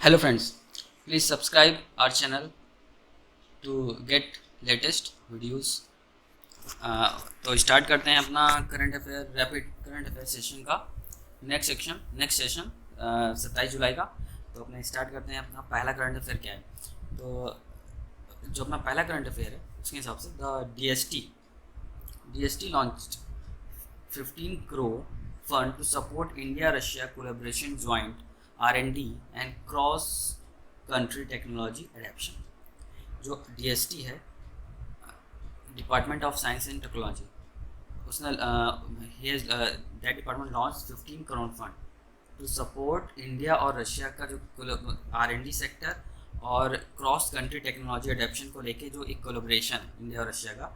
Hello friends, please subscribe our channel to get latest videos. तो start करते हैं अपना current affair rapid current affair session का next session 27 जुलाई का। तो अपने स्टार्ट करते हैं अपना पहला करंट अफेयर क्या है। तो जो अपना पहला करंट अफेयर है उसके हिसाब से the D S T launched 15 crore fund to support India-Russia collaboration joint R&D and cross country technology adoption। जो DST है, department of science and technology, उसने that department launch 15 crore fund to support India और Russia का जो R&D sector और cross country technology adaptation को लेके जो एक कोलैबोरेशन है इंडिया और रशिया का,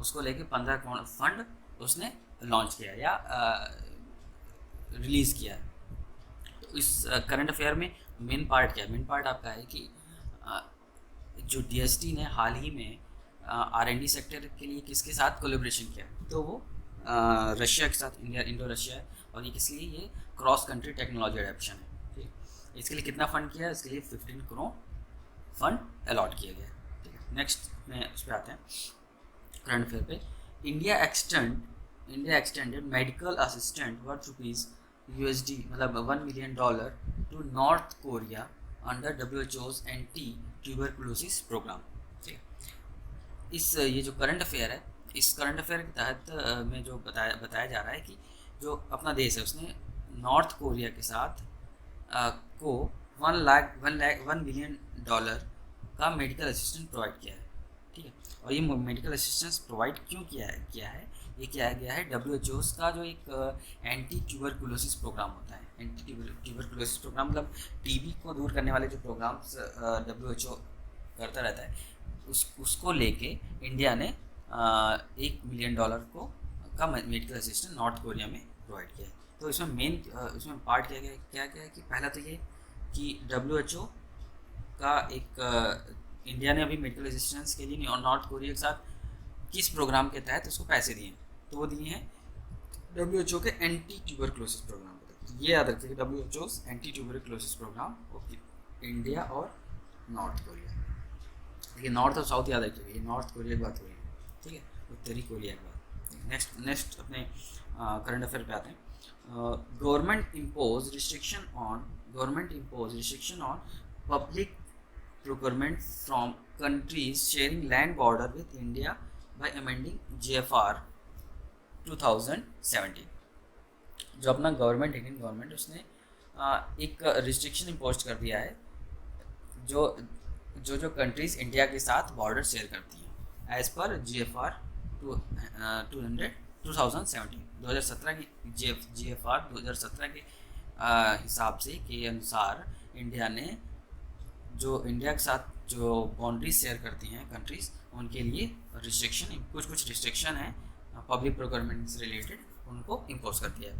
उसको लेके 15 करोड़ फंड उसने लॉन्च किया या रिलीज़ किया है। तो इस करंट अफेयर में मेन पार्ट क्या है? मेन पार्ट आपका है कि जो DST ने हाल ही में R&D सेक्टर के लिए किसके साथ कोलैबोरेशन किया, तो वो रशिया के साथ इंडो रशिया है। और ये किस लिए? ये क्रॉस कंट्री टेक्नोलॉजी अडेप्शन है। ठीक है, इसके लिए कितना फ़ंड किया है? इसके लिए 15 करोड़ फंड अलॉट किया गया है। ठीक है, नेक्स्ट में उस पर आते हैं करंट अफेयर पे। India extended medical assistant worth $USD मतलब $1 million to North Korea under WHO's anti tuberculosis programme. ठीक है, ये जो करंट अफेयर है, इस करंट अफेयर के तहत में जो बताया जा रहा है कि जो अपना देश है उसने नॉर्थ कोरिया के साथ को 1 बिलियन डॉलर का मेडिकल असिस्टेंस प्रोवाइड किया है। ठीक है, और ये मेडिकल असिस्टेंस प्रोवाइड क्यों किया है? ये किया गया है WHO's का जो एक एंटी ट्यूबरकुलोसिस प्रोग्राम होता है। एंटी ट्यूबरकुलोसिस प्रोग्राम मतलब टीबी को दूर करने वाले जो प्रोग्राम्स WHO करता रहता है, उसको लेके इंडिया ने $1 मिलियन का मेडिकल असिस्टेंस नॉर्थ कोरिया में प्रोवाइड किया है। तो इसमें पार्ट क्या है कि पहला तो ये कि WHO का एक इंडिया ने अभी मेडिकल असिस्टेंस के लिए नॉर्थ कोरिया के साथ किस प्रोग्राम के तहत उसको पैसे दिए, तो वो दिए हैं WHO के एंटी ट्यूबरकुलोसिस प्रोग्राम के तहत। तो ये याद रखिए WHO's anti tuberculosis programme India और नॉर्थ कोरिया। देखिए नॉर्थ और साउथ याद रखिए, ये नॉर्थ कोरिया की बात हो रही है। ठीक है, उत्तरी कोरिया की बात। नेक्स्ट अपने करंट अफेयर पे आते हैं। Government impose restriction on public procurement from countries sharing land border with India by amending GFR 2017। जो अपना इंडियन गवर्नमेंट उसने एक रिस्ट्रिक्शन इम्पोज कर दिया है जो कंट्रीज इंडिया के साथ बॉर्डर शेयर करती हैं एज पर GFR 2017 की GFR 2017 के हिसाब से के अनुसार इंडिया ने जो इंडिया के साथ जो बाउंड्रीज शेयर करती हैं कंट्रीज़, उनके लिए कुछ रिस्ट्रिक्शन है पब्लिक प्रोक्योरमेंट से रिलेटेड, उनको इम्पोज कर दिया है।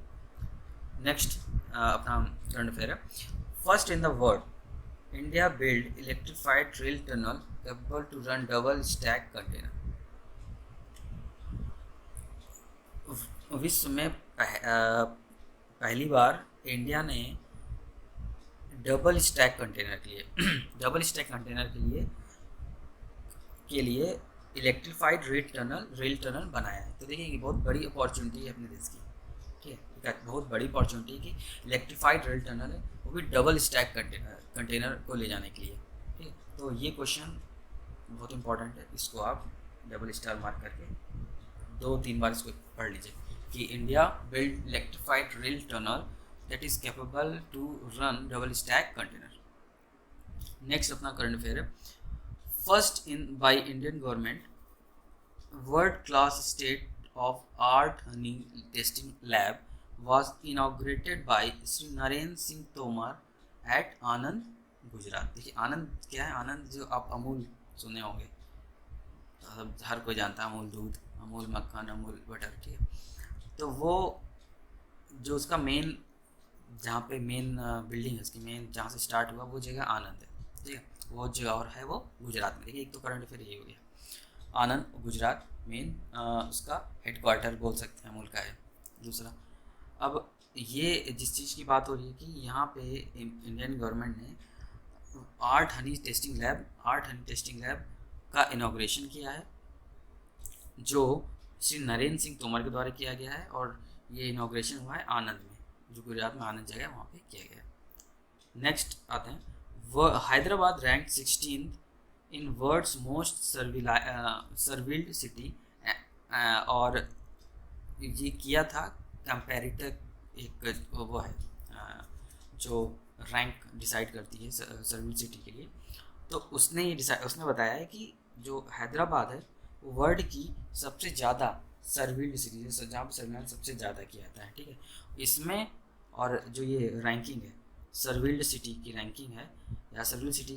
नेक्स्ट अपना करंट अफेयर है। First in the world India build electrified rail tunnel capable to run double stack container. विश्व में पहली बार इंडिया ने डबल स्टैक कंटेनर के लिए इलेक्ट्रिफाइड रेल टनल बनाया है। तो देखिए ये बहुत बड़ी अपॉर्चुनिटी है अपने देश की। ठीक है, एक बहुत बड़ी अपॉर्चुनिटी है कि इलेक्ट्रिफाइड रेल टनल है, वो भी डबल स्टैक कंटेनर को ले जाने के लिए। ठीक है, तो ये क्वेश्चन बहुत इंपॉर्टेंट है, इसको आप डबल स्टार मार्क करके 2-3 बार इसको पढ़ लीजिए कि India build electrified rail tunnel that is capable to run double stack container। Next अपना करंट अफेयर है। First by Indian government world class state of art honey testing lab was inaugurated by Shri Narendra Singh Tomar at आनंद, गुजरात। देखिए आनंद क्या है? आनंद जो आप अमूल सुने होंगे, हर कोई जानता है, अमूल दूध, अमूल मक्खन, अमूल बटर। ठीक है, तो वो जो उसका मेन जहाँ पे मेन बिल्डिंग है उसकी मेन जहाँ से स्टार्ट हुआ वो जगह आनंद है। ठीक है, वो जगह और है वो गुजरात में। देखिए एक तो करंट अफेयर ये हो गया, आनंद गुजरात मेन उसका हेडक्वार्टर बोल सकते हैं अमूल का है। दूसरा, अब ये जिस चीज़ की बात हो रही है कि यहाँ पे इंडियन गवर्नमेंट ने आर्ट हनी टेस्टिंग लैब का इनॉग्रेशन किया है, जो श्री नरेंद्र सिंह तोमर के द्वारा किया गया है, और ये इनॉग्रेशन हुआ है आनंद में, जो गुजरात में आनंद जगह है वहाँ पे किया गया है। नेक्स्ट आते हैं, वह हैदराबाद रैंक 16 इन वर्ल्ड्स मोस्ट सर्विल्ड सिटी, और ये किया था कंपैरेटर, एक वो है जो रैंक डिसाइड करती है सर्विल्ड सिटी के लिए। तो उसने बताया है कि जो हैदराबाद है वो वर्ल्ड की सबसे ज़्यादा सर्विल्ड सिटी है, जहाँ पर सर्विलांस सबसे ज़्यादा किया जाता है, ठीक है। इसमें और जो ये रैंकिंग है, सर्विल्ड सिटी की रैंकिंग है, या सर्विल्ड सिटी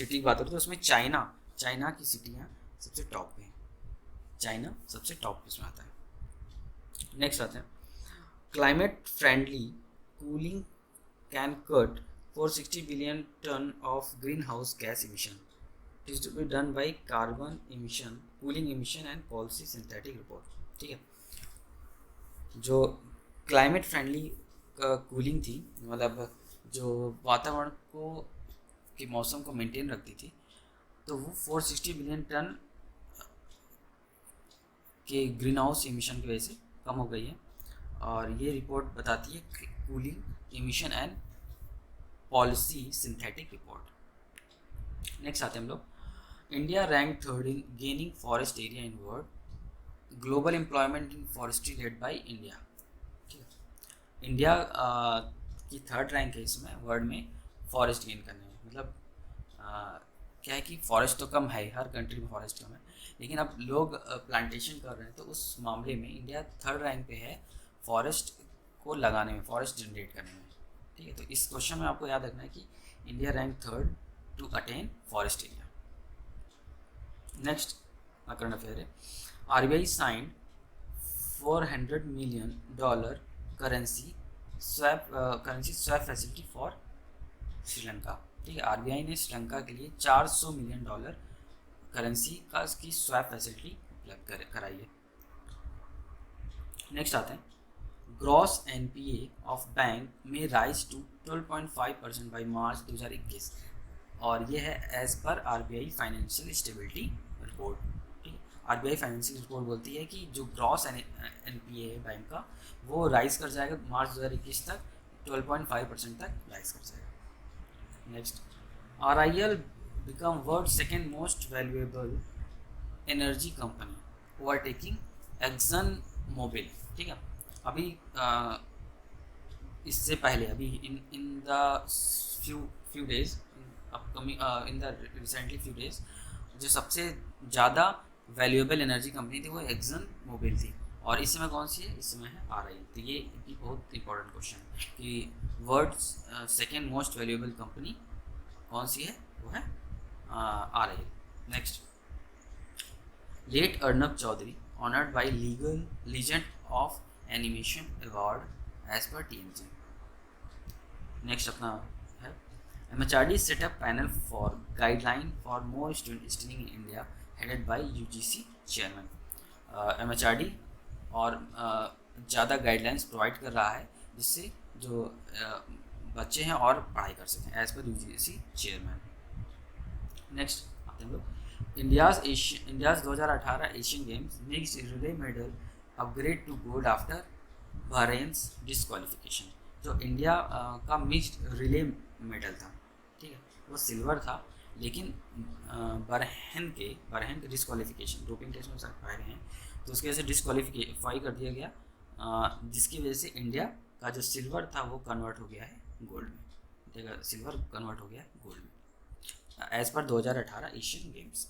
की बात करें तो उसमें चाइना की सिटियाँ सबसे टॉप पे हैं, चाइना सबसे टॉप पे उसमें आता है। नेक्स्ट आते हैं, climate friendly cooling can cut 460 billion ton of green house gas emission, it is to be done by carbon emission cooling emission and policy synthetic report, ठीक है। जो क्लाइमेट फ्रेंडली कूलिंग थी, मतलब जो वातावरण को के मौसम को मेंटेन रखती थी, तो वो 460 बिलियन टन के ग्रीन हाउस इमिशन की वजह से कम हो गई है, और ये रिपोर्ट बताती है cooling emission and policy synthetic report. Next आते हैं हम लोग, India rank third in gaining forest area in world, global employment in forestry led by India, ठीक है। इंडिया की थर्ड रैंक है इसमें वर्ल्ड में फॉरेस्ट गेन करने में, मतलब क्या है कि फॉरेस्ट तो कम है, हर कंट्री में फॉरेस्ट कम है, लेकिन अब लोग प्लांटेशन कर रहे हैं, तो उस मामले में इंडिया थर्ड रैंक पे है फॉरेस्ट को लगाने में, फॉरेस्ट जनरेट करने में, ठीक है। तो इस क्वेश्चन में आपको याद रखना है कि India rank third to attain forest area. Next current affair है, RBI signed $400 million currency swap facility for Sri Lanka, ठीक है। RBI ने श्रीलंका के लिए $400 मिलियन करेंसी का इसकी स्वैप फैसिलिटी उपलब्ध कराई है। नेक्स्ट आते हैं, ग्रॉस NPA ऑफ बैंक में राइज टू 12.5% बाई मार्च 2021, और ये है as per RBI financial stability report, ठीक है। RBI फाइनेंशियल रिपोर्ट बोलती है कि जो ग्रॉस NPA है बैंक का, वो राइज कर जाएगा मार्च 2021 तक 12.5% तक राइज कर जाएगा। Next, RIL become world's second most valuable energy company overtaking Exxon Mobil, ठीक है। अभी इससे पहले अभी in the few days upcoming in the recently few days जो सबसे ज़्यादा वैल्यूएबल एनर्जी कंपनी थी वो एक्सन मोबिल थी, और इस समय कौन सी है, इस समय है RIL। तो ये भी बहुत इंपॉर्टेंट क्वेश्चन है कि world's second most valuable company कौन सी है, वो है RIL। Next, let Arnab Chowdhury honoured by legal legend of animation award as per TMZ। Next अपना है, MHRD setup panel for guideline for more student studying in India headed by UGC chairman. MHRD और ज़्यादा guidelines provide कर रहा है जिससे जो बच्चे हैं और पढ़ाई कर सकें, as per UGC chairman. Next आते हैं हम लोग, India's 2018 Asian games mixed relay medal upgrade to gold after Bahrain's disqualification. जो इंडिया का मिक्स्ड रिले मेडल था, ठीक है, वो सिल्वर था, लेकिन बहरेन के डिस्क्वालिफिकेशन, डोपिंग टेस्ट में पाए गए हैं, तो उसकी वजह से डिस्क्वालीफाई कर दिया गया, जिसकी वजह से इंडिया का जो सिल्वर था वो कन्वर्ट हो गया है गोल्ड में, ठीक है, सिल्वर कन्वर्ट हो गया है गोल्ड में as per 2018 Asian games.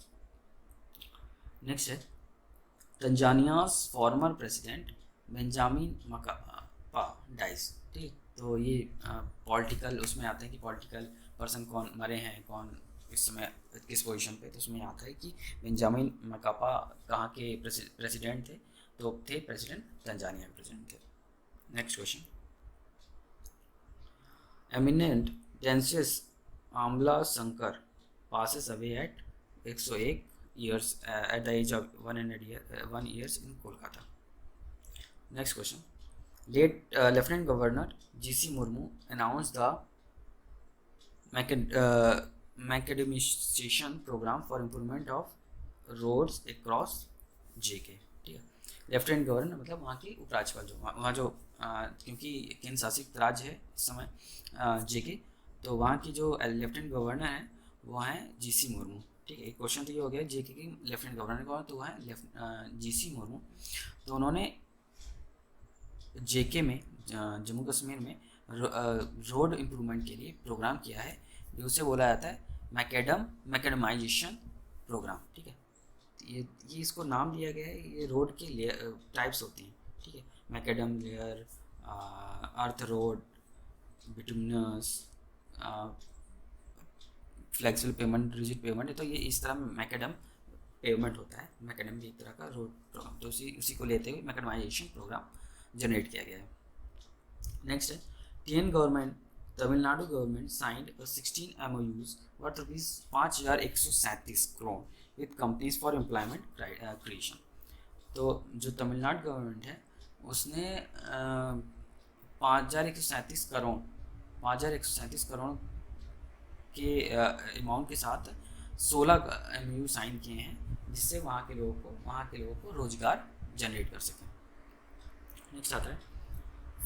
Next है, Tanzania's former president Benjamin Mkapa dies, ठीक। तो ये पॉलिटिकल उसमें आता है कि पॉलिटिकल पर्सन कौन मरे हैं, कौन इस समय किस पोजीशन पे, तो उसमें आता है कि बेंजामिन मकापा कहाँ के प्रेसिडेंट थे, तो थे प्रेसिडेंट तंजानिया के प्रेसिडेंट थे। Next question, eminent dancer Amala Shankar passes away at 101 years at the age of 1 years in Kolkata. Next question, late Lieutenant Governor GC Murmu announced the macadamisation programme for improvement of roads across JK, ठीक है। Lieutenant governor मतलब वहाँ की उपराज्यपाल, जो वहाँ जो क्योंकि केंद्र शासित राज्य है इस समय जेके, तो वहाँ की जो लेफ्टिनेंट गवर्नर है वो हैं जीसी मुर्मू, ठीक है। एक क्वेश्चन तो ये हो गया जेके की लेफ्टिनेंट गवर्नर कौन, तो वो है जीसी मुर्मू। तो उन्होंने जेके में जम्मू कश्मीर में रोड इम्प्रूवमेंट के लिए प्रोग्राम किया है, जो उसे बोला जाता है मैकेडमाइजेशन प्रोग्राम, ठीक है। ये इसको नाम दिया गया है, ये रोड के टाइप्स होती हैं, ठीक है। Macadam layer, earth road, bituminous, flexible pavement, rigid pavement है, तो ये इस तरह मैकेडम पेमेंट होता है। मैकेडम भी एक तरह का रोड प्रोग्राम, तो उसी को लेते हुए मैकेडमाइजेशन प्रोग्राम जनरेट किया गया है। नेक्स्ट है TN government, Tamil Nadu government signed 16 MOUs worth ₹5,137 crore with companies for employment creation. तो जो तमिलनाडु गवर्नमेंट है उसने 5,137 करोड़ के अमाउंट के साथ 16 MOU साइन किए हैं, जिससे वहाँ के लोगों को रोजगार जनरेट कर सकें। नेक्स्ट आता है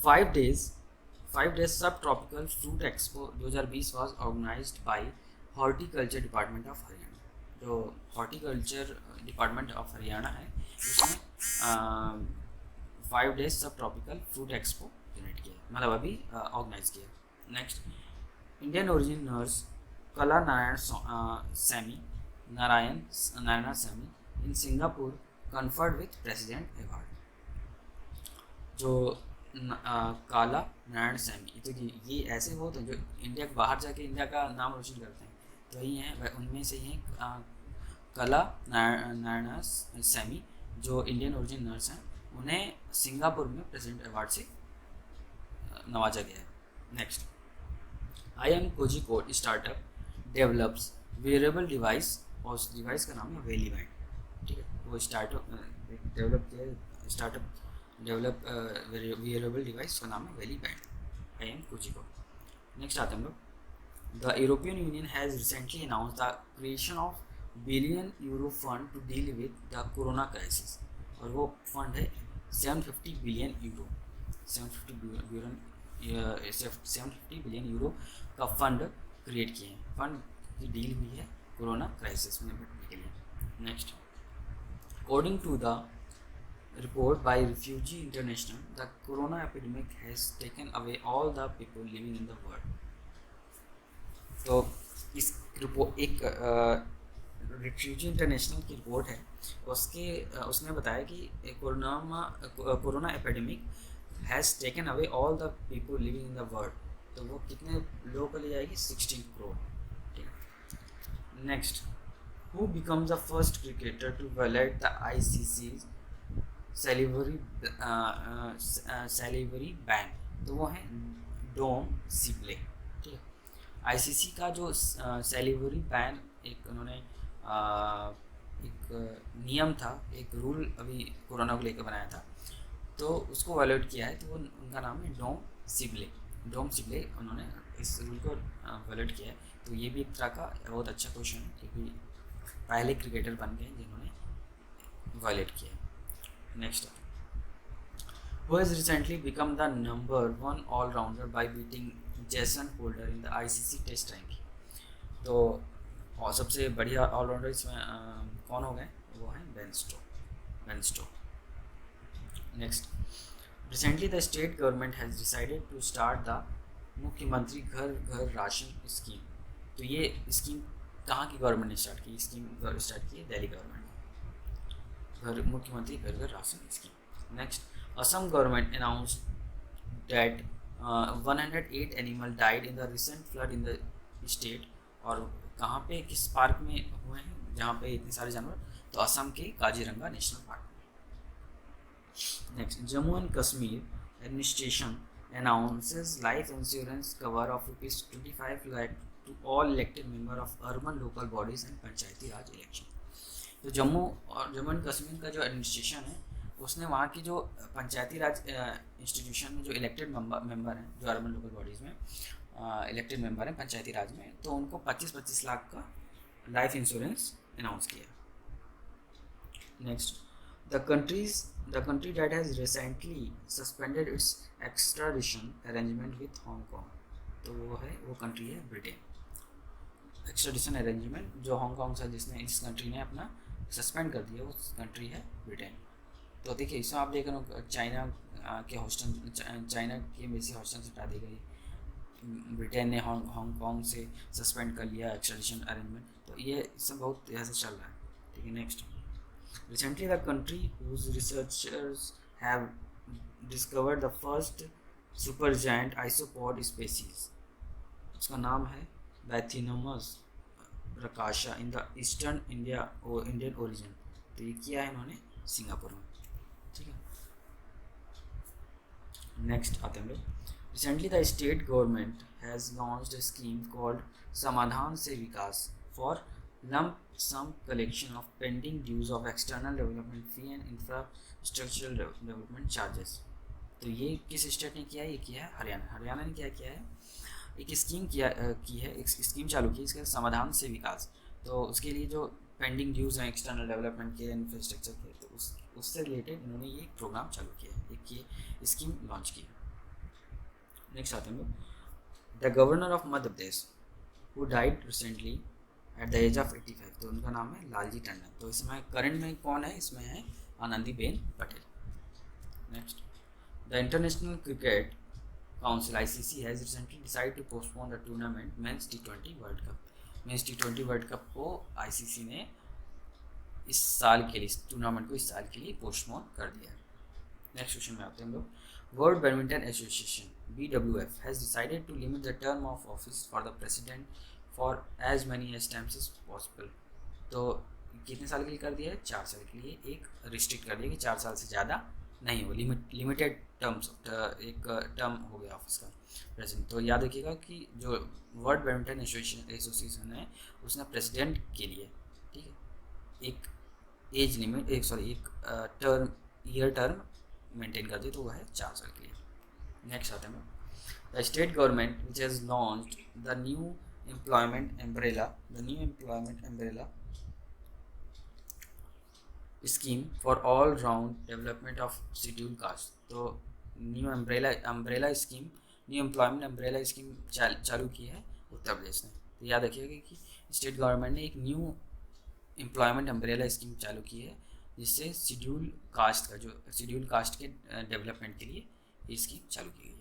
5 days subtropical fruit expo 2020 was organised by horticulture department of Haryana. जो हॉर्टिकल्चर डिपार्टमेंट ऑफ हरियाणा है उसने 5 days subtropical fruit expo generate किया, मतलब अभी ऑर्गेनाइज किया। Next Indian origin nurse Kala Narayanasamy in Singapore conferred with president award. जो Kala Narayan Sami, तो ये ऐसे वो थे जो इंडिया के बाहर जाके इंडिया का नाम रोशन करते हैं, तो वही हैं, उनमें से ही हैं कला नारायण सैमी, जो इंडियन ओरिजिन नर्स हैं, उन्हें सिंगापुर में प्रेसिडेंट अवार्ड से नवाजा गया है। Next IIM Kozhikode startup develops wearable device, और उस डिवाइस का नाम है वेली बैंड, ठीक है। वो स्टार्टअप डेवलप किया, स्टार्टअप डेवलप वेरेबल डिवाइस का नाम है welly band, IIM Kozhikode. Next आते हैं हम लोग, the European Union has recently announce the creation of billion euro fund to deal with the corona crisis, और वो फंड है 750 बिलियन यूरो, 750 बिलियन यूरो का फंड क्रिएट किए हैं, फंड की डील हुई है कोरोना क्राइसिस में निपटने के लिए। Next according to the report by Refugee International, the corona epidemic has taken away all the people living in the world. तो इस रिपोर्ट एक रिफ्यूजी इंटरनेशनल की रिपोर्ट है, उसने बताया कि corona epidemic has taken away all the people living in the world, तो वो कितने लोगों को ले जाएगी, 16 करोड़, ठीक है। Next who becomes the first cricketer to violate the ICC's salivary ban, तो वो है डोम सिप्ले, ठीक है। ICC का जो सैलिवरी बैन एक उन्होंने एक नियम था, एक रूल अभी कोरोना को लेकर बनाया था, तो उसको वायलेट किया है, तो वो उनका नाम है डोम सिप्ले, उन्होंने इस रूल को वायलेट किया है। तो ये भी एक तरह का बहुत अच्छा क्वेश्चन है, क्योंकि पहले क्रिकेटर बन गए जिन्होंने वायलेट किया। Next, who has recently become the #1 all-rounder by beating Jason Holder in the ICC Test ranking? तो और सबसे बढ़िया ऑलराउंडर इसमें कौन हो गए, वो है Ben Stokes. Next recently the state government has decided to start the मुख्यमंत्री घर राशन स्कीम। तो ये स्कीम कहाँ की गवर्नमेंट ने स्टार्ट की, स्कीम स्टार्ट की है दिल्ली गवर्नमेंट, मुख्यमंत्री घर ration scheme. Next Assam government announced that 108 animal died in the recent flood in the state, और कहाँ पे किस पार्क में हुए हैं जहाँ पे इतने सारे जानवर, तो असम के काजीरंगा नेशनल पार्क में। Next Jammu and Kashmir administration announces life insurance cover of ₹25 lakh to all elected member of urban local bodies and Panchayati Raj election. तो जम्मू एंड कश्मीर का जो एडमिनिस्ट्रेशन है उसने वहाँ की जो पंचायती राज इंस्टीट्यूशन में जो इलेक्टेड मेंबर हैं जो अर्बन लोकल बॉडीज़ में, इलेक्टेड मेंबर हैं पंचायती राज में, तो उनको 25-25 लाख का लाइफ इंश्योरेंस अनाउंस किया। Next, the country that has recently suspended it's extradition arrangement with Hong Kong, तो वो कंट्री है ब्रिटेन। एक्स्ट्राडिशन अरेंजमेंट जो हांगकॉन्ग से जिस कंट्री ने अपना सस्पेंड कर दिया, उस कंट्री है ब्रिटेन। तो देखिए इसमें आप देख रहे हो चाइना के चाइना की एम्बेसी हॉस्टन से हटा दी गई, ब्रिटेन ने हांगकॉन्ग से सस्पेंड कर लिया एक्स्ट्राडिशन अरेंजमेंट, तो ये सब बहुत ऐसे चल रहा है। ठीक है, next, recently the country whose researchers have discovered the first super giant isopod species, उसका नाम है Bathynomus raksasa in the eastern Indian origin. तो ये किया है इन्होंने सिंगापुर में। ठीक है, नेक्स्ट आते हैं लोग, recently the state government has launched a scheme called समाधान से विकास for lump sum collection of pending dues of external development fee and infrastructural development charges। तो ये किस स्टेट ने किया है? ये किया है हरियाणा ने क्या किया है, एक स्कीम की है, एक स्कीम चालू की, इसका समाधान से विकास। तो उसके लिए जो पेंडिंग ड्यूज़ हैं एक्सटर्नल डेवलपमेंट के, इंफ्रास्ट्रक्चर के, तो उससे रिलेटेड इन्होंने ये प्रोग्राम चालू किया है, एक ये स्कीम लॉन्च की है। नेक्स्ट आते हैं लोग, the governor of Madhya Pradesh who died recently at the age of 85, तो उनका नाम है लालजी टंडन। तो इसमें करंट में कौन है? इसमें है Anandiben Patel. Next, the International Cricket Council ICC has recently decide to postpone the tournament men's T20 world cup. Men's T20 world cup को ICC ने इस साल के लिए, इस टूर्नामेंट को इस साल के लिए पोस्टपोन कर दिया। नेक्स्ट क्वेश्चन में आते हैं हम लोग, world badminton association BWF has decided to limit the term of office for the president for as many as times is possible. तो कितने साल के लिए कर दिया है? 4 साल के लिए एक रिस्ट्रिक्ट कर दिया कि 4 साल से ज़्यादा नहीं हो, लिमिटेड टर्म्स, एक टर्म हो गया ऑफिस का प्रेसिडेंट। तो याद रखिएगा कि जो वर्ल्ड बैडमिंटन एसोसिएशन है उसने प्रेसिडेंट के लिए, ठीक है, एक एज लिमिट, एक टर्म मेंटेन कर दी, तो वह है 4 साल के लिए। नेक्स्ट आते हैं, the state government which has launched the new employment umbrella scheme for all round development of scheduled caste। तो new umbrella scheme, new employment umbrella scheme चालू की है उत्तर प्रदेश ने। तो याद रखिएगा कि स्टेट गवर्नमेंट ने एक न्यू एम्प्लॉयमेंट अम्ब्रेला स्कीम चालू की है, जिससे शेड्यूल कास्ट के डेवलपमेंट के लिए ये स्कीम चालू की गई है।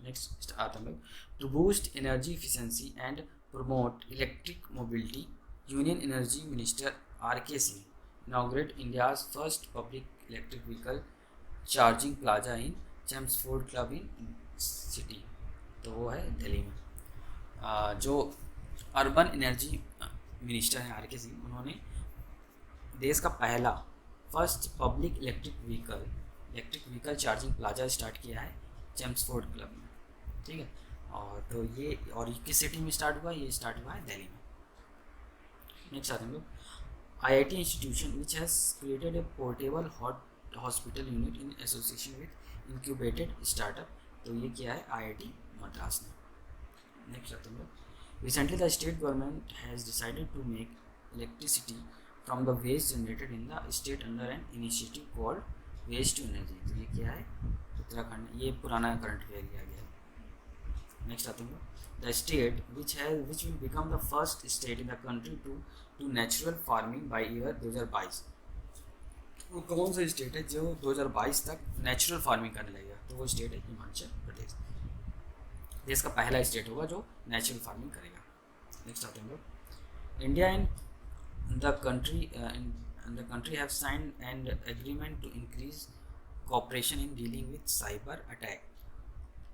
नेक्स्ट आता हम लोग, to boost energy efficiency and promote electric mobility, union energy minister RK Singh inaugurate India's first public electric vehicle charging plaza in Chelmsford club in city. तो वो है दिल्ली में। जो अर्बन एनर्जी मिनिस्टर हैं RK सिंह, उन्होंने देश का पहला first public electric vehicle charging plaza start किया है चेम्सफोर्ड क्लब में। ठीक है, और तो ये किस सिटी में स्टार्ट हुआ? ये स्टार्ट हुआ है दिल्ली में। नेक्स्ट आते हैं हम लोग, IIT institution which has created a portable hospital unit in association with incubated startup. तो ये किया है IIT मद्रास ने। नेक्स्ट आते हैं हम लोग, recently the state government has decided to make electricity from the waste generated in the state under an initiative called waste to energy. तो ये क्या है? उत्तराखंड। ये पुराना करंट अफेयर लिया गया है। नेक्स्ट आते हैं, the state which will become the first state in the country to natural farming by year 2022। वो कौन सा स्टेट है जो 2022 तक नेचुरल फार्मिंग करने लगेगा? तो वो स्टेट है हिमाचल प्रदेश। देश का पहला स्टेट होगा जो नेचुरल फार्मिंग करेगा। नेक्स्ट आते हैं हम लोग, India and the country have signed and agreement to increase cooperation in dealing with cyber attack.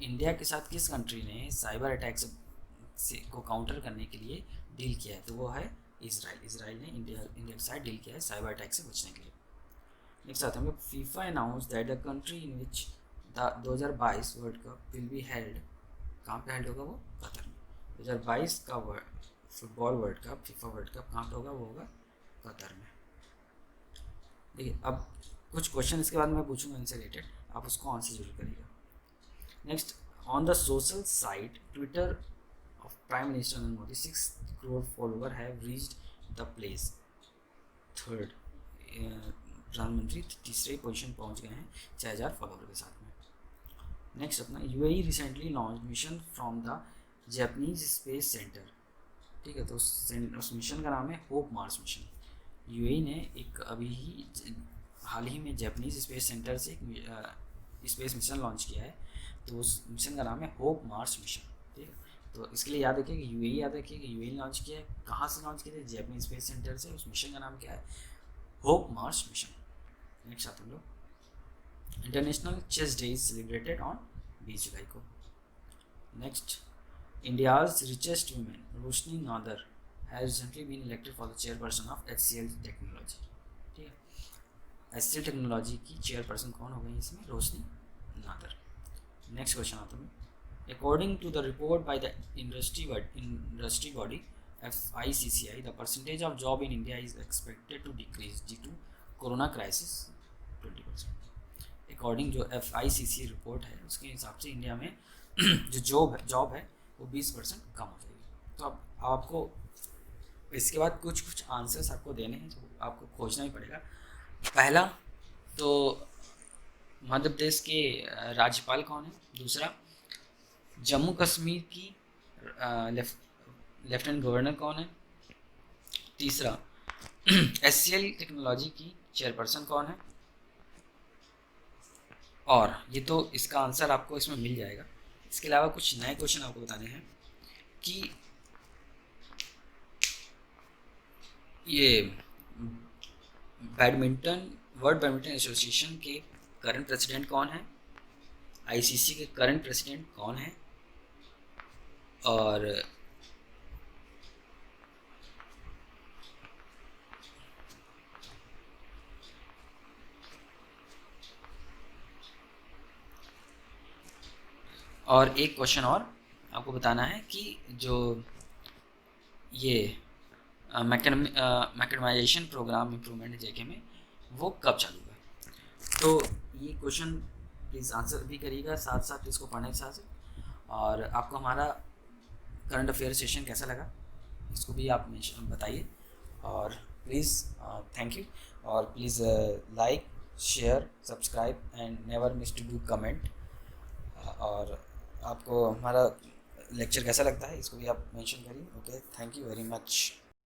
India के साथ किस कंट्री ने साइबर अटैक से को काउंटर करने के लिए डील किया है? तो वो है इसराइल ने इंडिया के साथ डील किया है साइबर अटैक से बचने के लिए। नेक्स्ट आते हैं हम लोग, FIFA announce that the country in which the 2022 world cup will be held, कहाँ पे हेल्ड होगा? वो कतर में। 2022 का football world cup, FIFA world cup कहाँ पे होगा? वो होगा कतर में। देखिए, अब कुछ क्वेश्चन इसके बाद मैं पूछूंगा इनसे रिलेटेड, आप उसको आंसर जरूर करिएगा। Next On the social site Twitter of Prime Minister Narendra Modi, 6 crore followers have reached the place third. प्रधानमंत्री तीसरे पोजीशन पहुंच गए हैं 6000 फॉलोवर के साथ में। नेक्स्ट अपना UAE recently launch mission from the Japanese space centre. ठीक है, तो उस मिशन का नाम है होप मार्स मिशन। यूएई ने एक हाल ही में जापानीज स्पेस सेंटर से एक स्पेस मिशन लॉन्च किया है, तो उस मिशन का नाम है होप मार्स मिशन। ठीक है, तो इसके लिए याद रखिए कि यूएई याद रखिए कि यूएई लॉन्च किया है, कहाँ से लॉन्च किया है, जापानीज स्पेस सेंटर से। उस मिशन का नाम क्या है, होप मार्स मिशन। नेक्स्ट आते हम लोग international chess day is celebrated on 20 July को। Next India's richest women Roshni Nadar has recently been elected for the chairperson of HCL technology. ठीक है, HCL टेक्नोलॉजी की चेयरपर्सन कौन हो गई इसमें, रोशनी नादर। नेक्स्ट क्वेश्चन आता है, according to the report by the industry body FICCI, the percentage of job in India is expected to decrease due to corona crisis 20%। According जो FICCI रिपोर्ट है उसके हिसाब से इंडिया में जो जॉब है वो 20% कम हो जाएगी। तो अब आपको इसके बाद कुछ आंसर्स आपको देने हैं जो आपको खोजना ही पड़ेगा। पहला तो मध्य प्रदेश के राज्यपाल कौन है, दूसरा जम्मू कश्मीर की लेफ्टिनेंट गवर्नर कौन है, तीसरा HCL टेक्नोलॉजी की चेयरपर्सन कौन है, और ये तो इसका आंसर आपको इसमें मिल जाएगा। इसके अलावा कुछ नए क्वेश्चन आपको बताने हैं कि ये वर्ल्ड बैडमिंटन एसोसिएशन के करंट प्रेसिडेंट कौन है, ICC के करंट प्रेसिडेंट कौन है, और एक क्वेश्चन और आपको बताना है कि जो ये मैकेडमाइजेशन प्रोग्राम इम्प्रूवमेंट JK में वो कब चालू हुआ। तो ये क्वेश्चन प्लीज़ आंसर भी करिएगा साथ साथ इसको पढ़ने के साथ। और आपको हमारा करंट अफेयर सेशन कैसा लगा इसको भी आप बताइए, और प्लीज़ थैंक यू, और please like share subscribe and never miss to do comment. और आपको हमारा लेक्चर कैसा लगता है इसको भी आप मेंशन करिए। Okay, thank you very much.